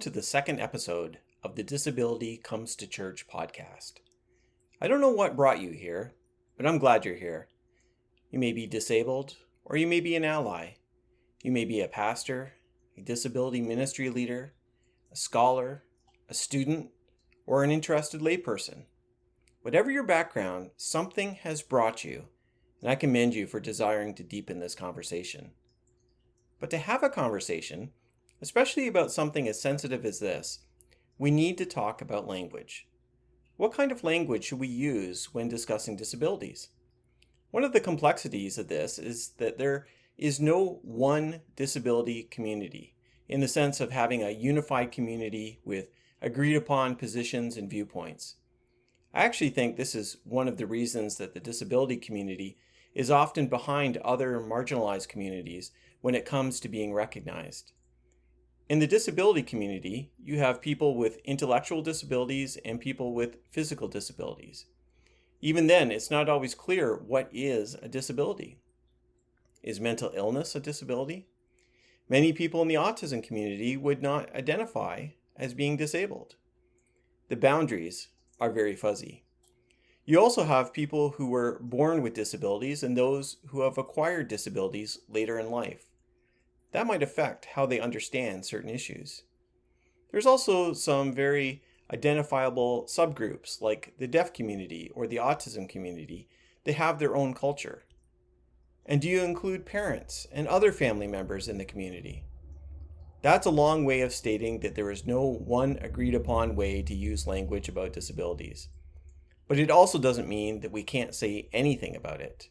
to the second episode of the Disability Comes to Church podcast. I don't know what brought you here, but I'm glad you're here. You may be disabled, or you may be an ally. You may be a pastor, a disability ministry leader, a scholar, a student, or an interested layperson. Whatever your background, something has brought you, and I commend you for desiring to deepen this conversation. But to have a conversation, especially about something as sensitive as this, we need to talk about language. What kind of language should we use when discussing disabilities? One of the complexities of this is that there is no one disability community, in the sense of having a unified community with agreed upon positions and viewpoints. I actually think this is one of the reasons that the disability community is often behind other marginalized communities when it comes to being recognized. In the disability community, you have people with intellectual disabilities and people with physical disabilities. Even then, it's not always clear what is a disability. Is mental illness a disability? Many people in the autism community would not identify as being disabled. The boundaries are very fuzzy. You also have people who were born with disabilities and those who have acquired disabilities later in life. That might affect how they understand certain issues. There's also some very identifiable subgroups like the deaf community or the autism community. They have their own culture. And do you include parents and other family members in the community? That's a long way of stating that there is no one agreed upon way to use language about disabilities. But it also doesn't mean that we can't say anything about it.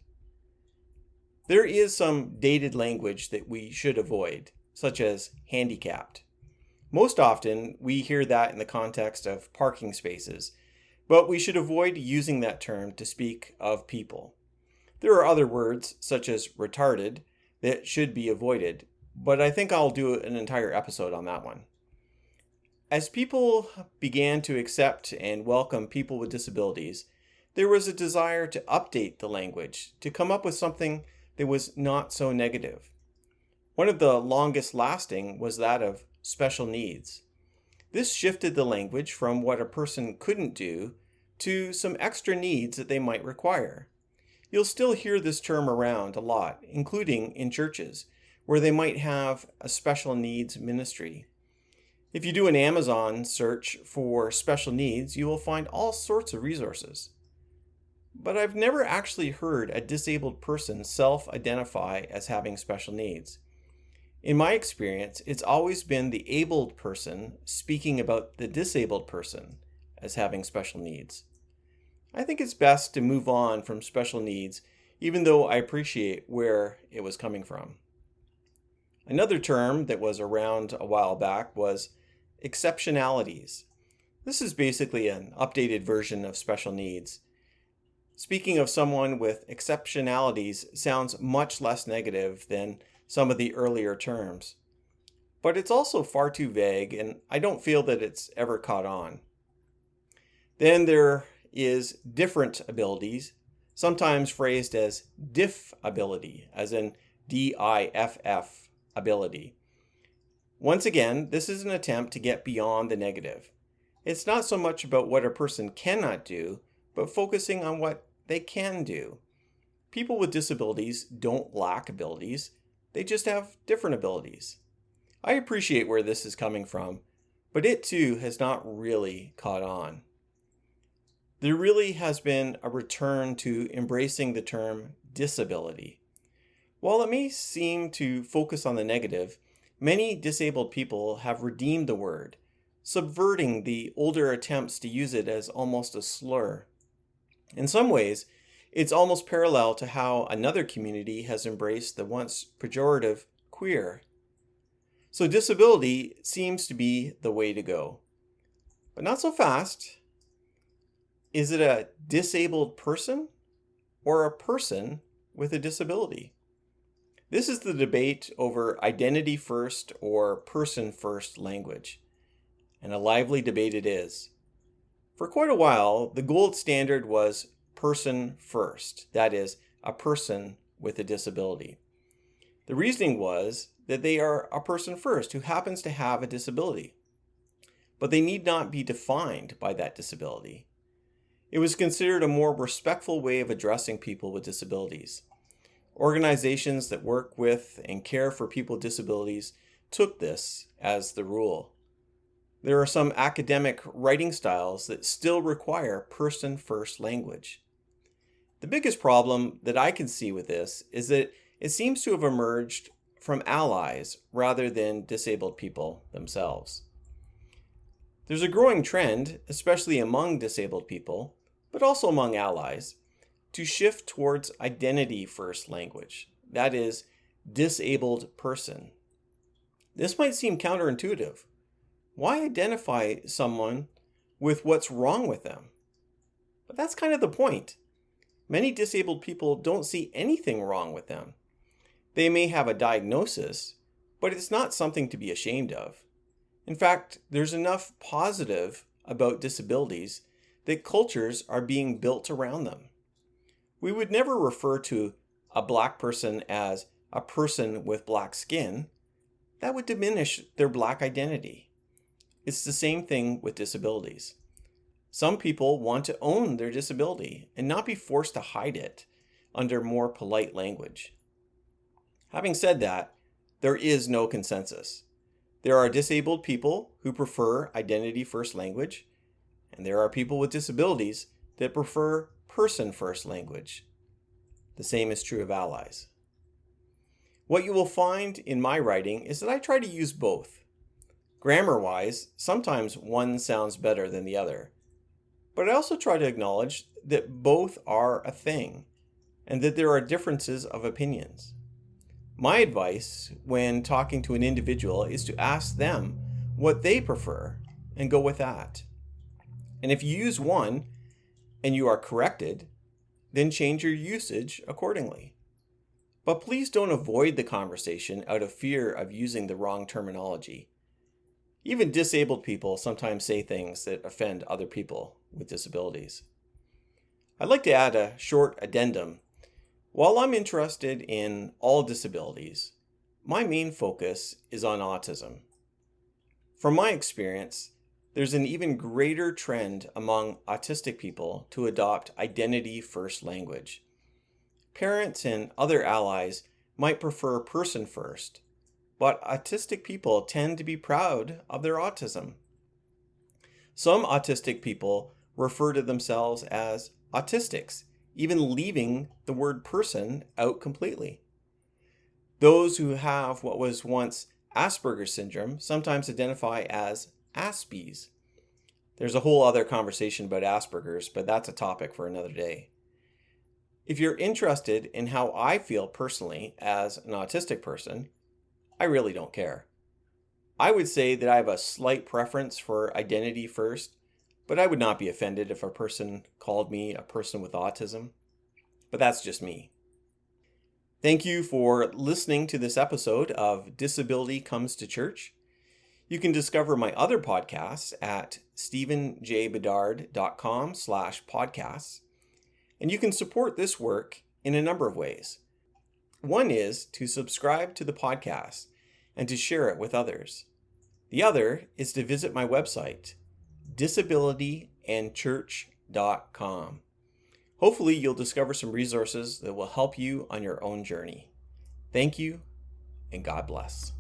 There is some dated language that we should avoid, such as handicapped. Most often, we hear that in the context of parking spaces, but we should avoid using that term to speak of people. There are other words, such as retarded, that should be avoided, but I think I'll do an entire episode on that one. As people began to accept and welcome people with disabilities, there was a desire to update the language, to come up with something that was not so negative. One of the longest lasting was that of special needs. This shifted the language from what a person couldn't do to some extra needs that they might require. You'll still hear this term around a lot, including in churches, where they might have a special needs ministry. If you do an Amazon search for special needs, you will find all sorts of resources. But I've never actually heard a disabled person self-identify as having special needs. In my experience, it's always been the abled person speaking about the disabled person as having special needs. I think it's best to move on from special needs, even though I appreciate where it was coming from. Another term that was around a while back was exceptionalities. This is basically an updated version of special needs. Speaking of someone with exceptionalities sounds much less negative than some of the earlier terms. But it's also far too vague, and I don't feel that it's ever caught on. Then there is different abilities, sometimes phrased as diff ability, as in DIFF ability. Once again, this is an attempt to get beyond the negative. It's not so much about what a person cannot do, but focusing on what they can do. People with disabilities don't lack abilities, they just have different abilities. I appreciate where this is coming from, but it too has not really caught on. There really has been a return to embracing the term disability. While it may seem to focus on the negative, many disabled people have redeemed the word, subverting the older attempts to use it as almost a slur. In some ways, it's almost parallel to how another community has embraced the once pejorative queer. So disability seems to be the way to go. But not so fast. Is it a disabled person or a person with a disability? This is the debate over identity first or person first language, and a lively debate it is. For quite a while, the gold standard was person first, that is, a person with a disability. The reasoning was that they are a person first who happens to have a disability. but they need not be defined by that disability. It was considered a more respectful way of addressing people with disabilities. Organizations that work with and care for people with disabilities took this as the rule. There are some academic writing styles that still require person-first language. The biggest problem that I can see with this is that it seems to have emerged from allies rather than disabled people themselves. There's a growing trend, especially among disabled people, but also among allies, to shift towards identity-first language, that is, disabled person. This might seem counterintuitive. Why identify someone with what's wrong with them? But that's kind of the point. Many disabled people don't see anything wrong with them. They may have a diagnosis, but it's not something to be ashamed of. In fact, there's enough positive about disabilities that cultures are being built around them. We would never refer to a black person as a person with black skin. That would diminish their black identity. It's the same thing with disabilities. Some people want to own their disability and not be forced to hide it under more polite language. Having said that, there is no consensus. There are disabled people who prefer identity-first language, and there are people with disabilities that prefer person-first language. The same is true of allies. What you will find in my writing is that I try to use both. Grammar-wise, sometimes one sounds better than the other, but I also try to acknowledge that both are a thing and that there are differences of opinions. My advice when talking to an individual is to ask them what they prefer and go with that. And if you use one and you are corrected, then change your usage accordingly. But please don't avoid the conversation out of fear of using the wrong terminology. Even disabled people sometimes say things that offend other people with disabilities. I'd like to add a short addendum. While I'm interested in all disabilities, my main focus is on autism. From my experience, there's an even greater trend among autistic people to adopt identity-first language. Parents and other allies might prefer person-first, but autistic people tend to be proud of their autism. Some autistic people refer to themselves as autistics, even leaving the word person out completely. Those who have what was once Asperger's syndrome sometimes identify as Aspies. There's a whole other conversation about Asperger's, but that's a topic for another day. If you're interested in how I feel personally as an autistic person, I really don't care. I would say that I have a slight preference for identity first, but I would not be offended if a person called me a person with autism. But that's just me. Thank you for listening to this episode of Disability Comes to Church. You can discover my other podcasts at stephenjbedard.com/podcasts. And you can support this work in a number of ways. One is to subscribe to the podcast and to share it with others. The other is to visit my website, disabilityandchurch.com. Hopefully you'll discover some resources that will help you on your own journey. Thank you, and God bless.